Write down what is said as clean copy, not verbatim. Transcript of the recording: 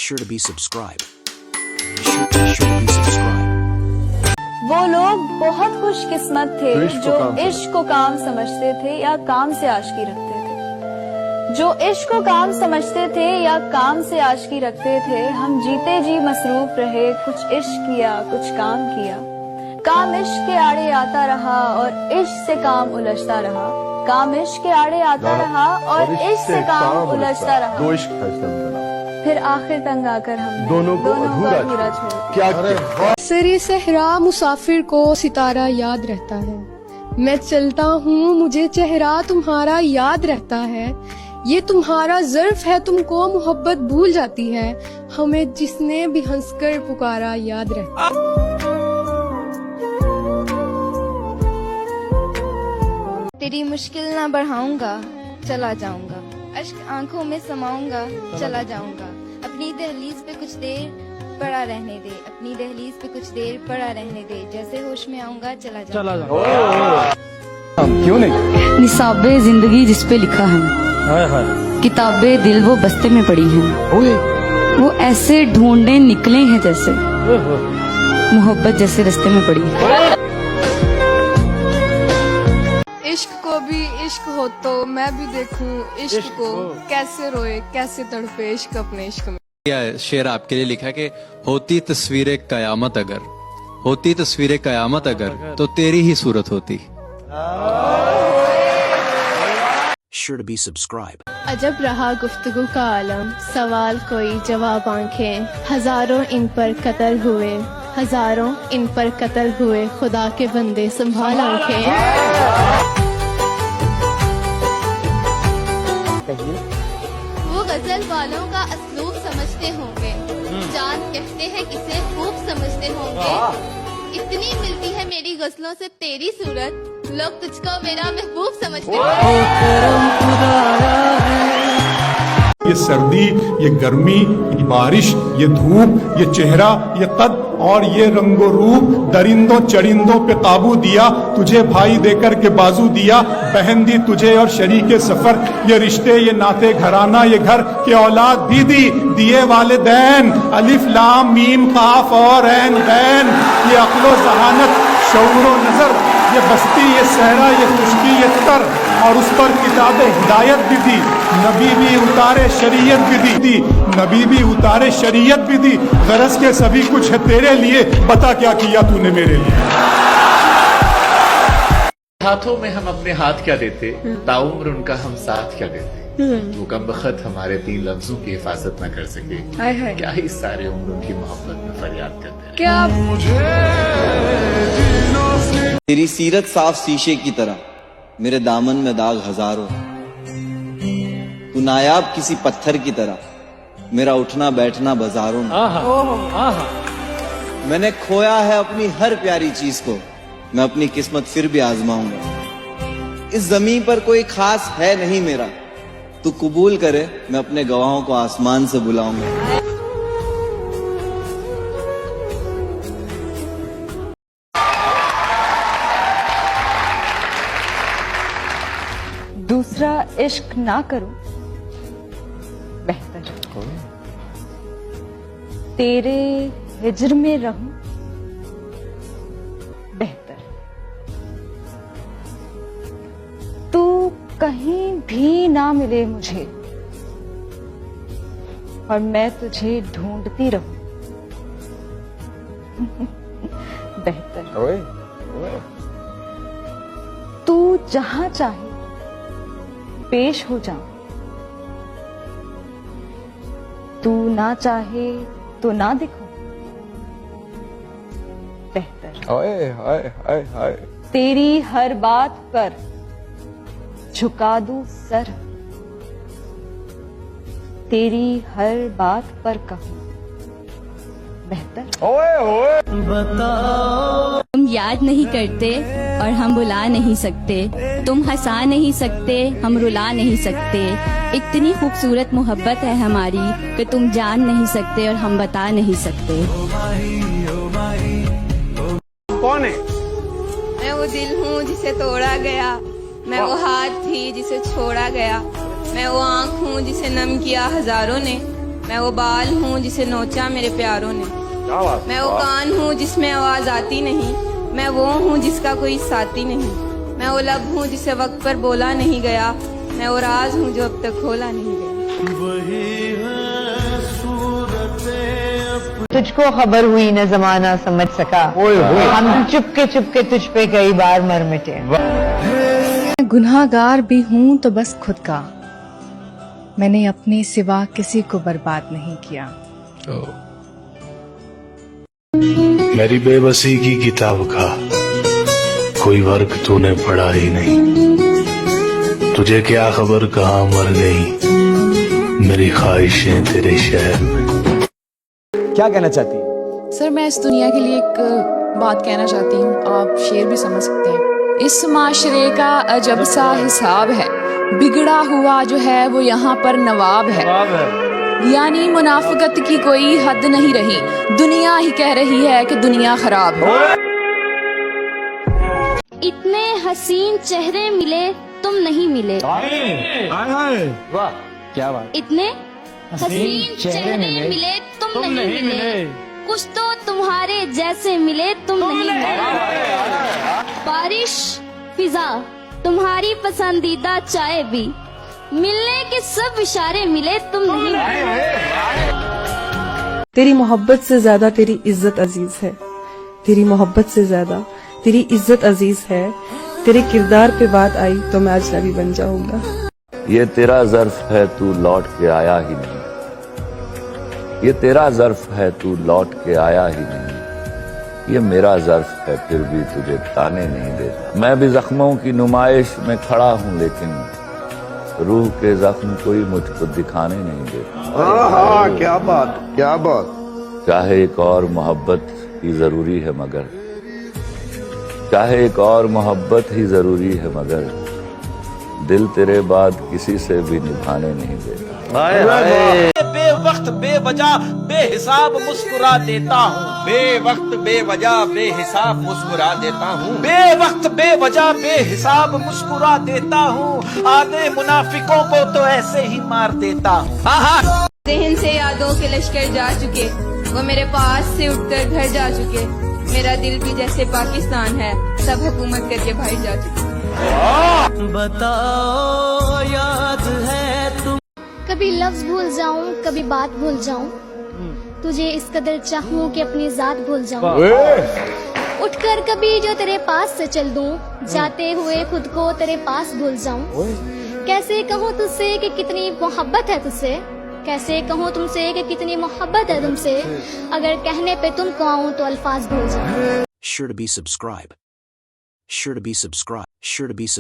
sure to be subscribed. Sure to be subscribed. वो लोग बहुत खुशकिस्मत थे जो इश्क को काम समझते थे या काम से आशिकी रखते थे। जो इश्क को काम समझते थे या काम से आशिकी रखते थे, हम जीते जी मसरूफ रहे, कुछ इश्क किया कुछ काम किया। काम इश्क के आड़े आता रहा और इश्क से काम उलझता रहा। काम इश्क के आड़े आता रहा और इश्क से काम उलझता रहा। दो इश्क था इसका मतलब। फिर आखिर तंग आकर हम दोनों को अधूरा छोड़ क्या सरे सहरा मुसाफिर को सितारा याद रहता है। मैं चलता हूँ मुझे चेहरा तुम्हारा याद रहता है। ये तुम्हारा ज़र्फ है तुमको मोहब्बत भूल जाती है। हमें जिसने भी हंसकर पुकारा याद रहता है। तेरी मुश्किल ना बढ़ाऊंगा चला जाऊंगा। अश्क आंखों में समाऊंगा चला जाऊंगा। अपनी दहलीज पे कुछ देर पड़ा रहने दे। अपनी दहलीज पे कुछ देर पड़ा रहने दे। जैसे होश में आऊंगा चला जाऊंगा। क्यों नहीं? निसाबे जिंदगी जिस पे लिखा है, किताबे दिल वो बस्ते में पड़ी हैं। वो ऐसे ढूंढने निकले हैं जैसे मोहब्बत जैसे रास्ते में पड़ी है। इश्क को भी इश्क हो तो मैं भी देखूं इश्क को कैसे रोए कैसे तड़पे इश्क अपने इश्क में। शेर आपके लिए लिखा कि होती तस्वीरें कयामत अगर, होती तस्वीरें कयामत अगर तो तेरी ही सूरत होती। Sure to be subscribed. अजब रहा गुफ्तगू का आलम, सवाल कोई जवाब आंखें। हजारों इन पर कत्ल हुए, हजारों इन पर कत्ल हुए। खुदा के बंदे संभाल आंखें। वो गजल वालों का असलूब समझते होंगे। जान कहते हैं किसे खूब समझते होंगे। इतनी मिलती है मेरी गजलों से तेरी सूरत, लोग तुझको मेरा महबूब समझते ये सर्दी, ये गर्मी, ये बारिश, ये धूप, ये चेहरा, ये कद और ये रंगो रूप। दरिंदों चरिंदों पे काबू दिया, तुझे भाई देकर के बाजू दिया। बहन दी तुझे और शरीके सफर, ये रिश्ते ये नाते घराना ये घर के औलाद भी दी दिए वालिदैन। अलिफ लाम मीम काफ और ऐन बैन, ये अक्लो जहानत शऊरो नजर, ये बस्ती ये सहरा ये खुशकी ये तर। और उस पर किताब हिदायत भी दी, नबी भी उतारे शरीयत भी दी, नबी भी उतारे शरीयत भी दी। गरज के सभी कुछ है तेरे लिए, बता क्या किया तूने मेरे लिए। हाथों में हम अपने हाथ क्या देते, ताउम्र उनका हम साथ क्या देते। वो कम बख्त हमारे 3 लफ्जों की हिफाजत न कर सके, क्या ही सारे उम्र उनकी मोहब्बत में फरियाद करते। क्या तेरी सीरत साफ शीशे की तरह, मेरे दामन में दाग हजारों। तू नायाब किसी पत्थर की तरह, मेरा उठना बैठना बाजारों में। मैंने खोया है अपनी हर प्यारी चीज को, मैं अपनी किस्मत फिर भी आजमाऊंगा। इस जमीन पर कोई खास है नहीं मेरा, तू कबूल करे मैं अपने गवाहों को आसमान से बुलाऊंगा। दूसरा इश्क ना करूं बेहतर, तेरे हिज्र में रहूं बेहतर। तू कहीं भी ना मिले मुझे और मैं तुझे ढूंढती रहूं बेहतर। तू जहां चाहे पेश हो जाऊं, तू ना चाहे तो ना दिखो बेहतर। हाय हाय हाय हाय। तेरी हर बात पर झुका दूं सर, तेरी हर बात पर कहूं बेहतर। ओए ओए तुम याद नहीं करते और हम भुला नहीं सकते। तुम हंसा नहीं सकते हम रुला नहीं सकते। इतनी खूबसूरत मोहब्बत है हमारी कि तुम जान नहीं सकते और हम बता नहीं सकते। कौन है? मैं वो दिल हूँ जिसे तोड़ा गया, मैं वो हाथ थी जिसे छोड़ा गया, मैं वो आँख हूँ जिसे नम किया हजारों ने, मैं वो बाल हूँ जिसे नोचा मेरे प्यारों ने। मैं वो कान हूँ जिसमें आवाज आती नहीं। मैं वो हूँ जिसका कोई साथी नहीं। मैं वो लब हूँ जिसे वक्त पर बोला नहीं गया। मैं वो राज हूँ जो अब तक खोला नहीं गया। तुझको खबर हुई न जमाना समझ सका, हम चुपके तुझ पे कई बार मर मिटे। मैं गुनाहगार भी हूँ तो बस खुद का, मैंने अपने सिवा किसी को बर्बाद नहीं किया। मेरी बेबसी की किताब का कोई वर्क तूने पढ़ा ही नहीं। तुझे क्या खबर कहाँ मर गई मेरी ख्वाहिशें तेरे शहर में। क्या कहना चाहती है? सर मैं इस दुनिया के लिए एक बात कहना चाहती हूँ, आप शेर भी समझ सकते हैं। इस माशरे का अजब सा हिसाब है, बिगड़ा हुआ जो है वो यहाँ पर नवाब है। यानी मुनाफिकत की कोई हद नहीं रही, दुनिया ही कह रही है कि दुनिया खराब है। इतने हसीन चेहरे मिले तुम नहीं मिले। वाह क्या बात। इतने हसीन चेहरे मिले तुम नहीं मिले। कुछ तो तुम्हारे जैसे मिले तुम नहीं मिले। बारिश फिजा तुम्हारी पसंदीदा चाय भी, मिलने के सब इशारे मिले तुम नहीं मिले। तेरी मोहब्बत से ज्यादा तेरी इज्जत अजीज है, तेरी मोहब्बत से ज्यादा तेरी इज्जत अजीज है। तेरे किरदार पे बात आई तो मैं अजनबी बन जाऊंगा। ये तेरा ज़र्फ है तू लौट के आया ही नहीं। ये तेरा ज़र्फ है तू लौट के आया ही नहीं। ये मेरा ज़र्फ है फिर भी तुझे ताने नहीं देता। मैं भी जख्मों की नुमाइश में खड़ा हूँ लेकिन रूह के जख्म कोई मुझको दिखाने नहीं देता। क्या बात क्या बात। चाहे एक और मोहब्बत ही जरूरी है मगर, चाहे एक और मोहब्बत ही जरूरी है मगर दिल तेरे बाद किसी से भी निभाने नहीं देता। बेवक्त बेवजह बेहिसाब मुस्कुरा देता हूँ। बेवक्त बेवजह बेहिसाब मुस्कुरा देता हूँ। बेवक्त बेवजह बेहिसाब मुस्कुरा देता हूँ। आधे मुनाफिकों को तो ऐसे ही मार देता हूँ। जहन से यादों के लश्कर जा चुके, वो मेरे पास से उठकर घर जा चुके। मेरा दिल भी जैसे पाकिस्तान है, सब हुकूमत करके भाई जा चुके। बताओ याद है तुम। कभी लफ्ज भूल जाऊं, कभी बात भूल जाऊं, तुझे इस कदर चाहूं कि अपनी जात भूल जाऊं। उठकर कभी जो तेरे पास से चल दूं, जाते हुए खुद को तेरे पास भूल जाऊं। कैसे कहूँ तुझसे कि कितनी मोहब्बत है तुझसे, कैसे कहूँ तुमसे कि कितनी मोहब्बत है तुमसे। अगर कहने पे तुमको आऊं तो अल्फाज भूल जाऊं। Sure to be subscribe. Sure to be subscribe. Sure to be subscribe.